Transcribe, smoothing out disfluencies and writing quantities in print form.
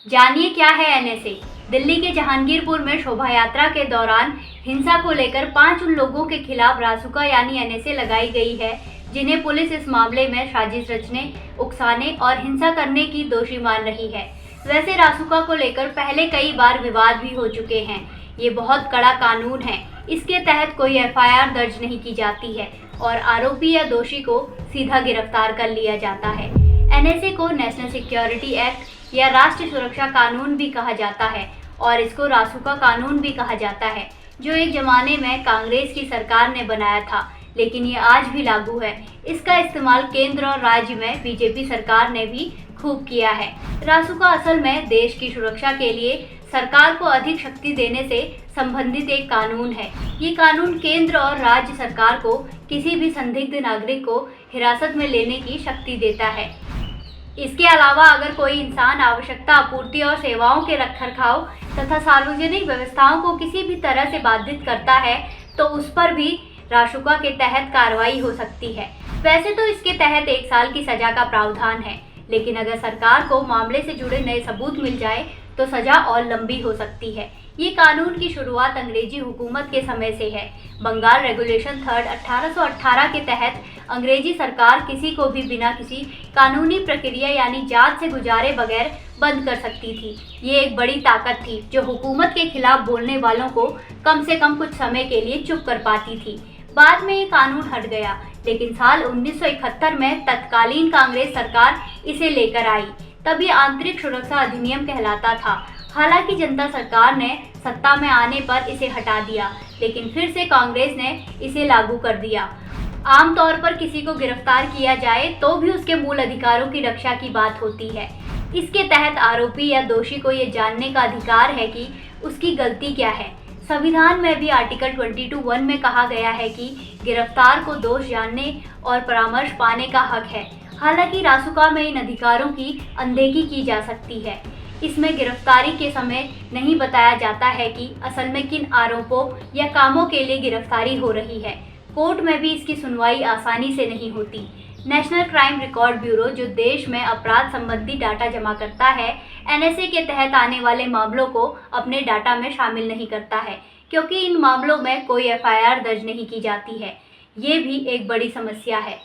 जानिए क्या है एनएसए। दिल्ली के जहांगीरपुर में शोभा यात्रा के दौरान हिंसा को लेकर 5 उन लोगों के खिलाफ रासुका यानी एनएसए लगाई गई है जिन्हें पुलिस इस मामले में साजिश रचने, उकसाने और हिंसा करने की दोषी मान रही है। वैसे रासुका को लेकर पहले कई बार विवाद भी हो चुके हैं। ये बहुत कड़ा कानून है। इसके तहत कोई एफआईआर दर्ज नहीं की जाती है और आरोपी या दोषी को सीधा गिरफ्तार कर लिया जाता है। एनएसए को नेशनल सिक्योरिटी एक्ट या राष्ट्रीय सुरक्षा कानून भी कहा जाता है और इसको रासुका कानून भी कहा जाता है, जो एक जमाने में कांग्रेस की सरकार ने बनाया था, लेकिन ये आज भी लागू है। इसका इस्तेमाल केंद्र और राज्य में बीजेपी सरकार ने भी खूब किया है। रासुका असल में देश की सुरक्षा के लिए सरकार को अधिक शक्ति देने से संबंधित एक कानून है। ये कानून केंद्र और राज्य सरकार को किसी भी संदिग्ध नागरिक को हिरासत में लेने की शक्ति देता है। इसके अलावा अगर कोई इंसान आवश्यकता, आपूर्ति और सेवाओं के रखरखाव तथा सार्वजनिक व्यवस्थाओं को किसी भी तरह से बाधित करता है तो उस पर भी रासुका के तहत कार्रवाई हो सकती है। वैसे तो इसके तहत 1 साल की सजा का प्रावधान है, लेकिन अगर सरकार को मामले से जुड़े नए सबूत मिल जाए तो सजा और लंबी हो सकती है। ये कानून की शुरुआत अंग्रेजी हुकूमत के समय से है। बंगाल रेगुलेशन 3 1818 के तहत अंग्रेजी सरकार किसी को भी बिना किसी कानूनी प्रक्रिया यानी जांच से गुजारे बगैर बंद कर सकती थी। ये एक बड़ी ताकत थी जो हुकूमत के खिलाफ बोलने वालों को कम से कम कुछ समय के लिए चुप कर पाती थी। बाद में ये कानून हट गया, लेकिन साल 1971 में तत्कालीन कांग्रेस सरकार इसे लेकर आई। तब ये आंतरिक सुरक्षा अधिनियम कहलाता था। हालांकि जनता सरकार ने सत्ता में आने पर इसे हटा दिया, लेकिन फिर से कांग्रेस ने इसे लागू कर दिया। आमतौर पर किसी को गिरफ्तार किया जाए तो भी उसके मूल अधिकारों की रक्षा की बात होती है। इसके तहत आरोपी या दोषी को ये जानने का अधिकार है कि उसकी गलती क्या है। संविधान में भी आर्टिकल 22(1) में कहा गया है कि गिरफ्तार को दोष जानने और परामर्श पाने का हक है। हालांकि रासुका में इन अधिकारों की अनदेखी की जा सकती है। इसमें गिरफ्तारी के समय नहीं बताया जाता है कि असल में किन आरोपों या कामों के लिए गिरफ्तारी हो रही है। कोर्ट में भी इसकी सुनवाई आसानी से नहीं होती। नेशनल क्राइम रिकॉर्ड ब्यूरो, जो देश में अपराध संबंधी डाटा जमा करता है, एनएसए के तहत आने वाले मामलों को अपने डाटा में शामिल नहीं करता है, क्योंकि इन मामलों में कोई एफआईआर दर्ज नहीं की जाती है। ये भी एक बड़ी समस्या है।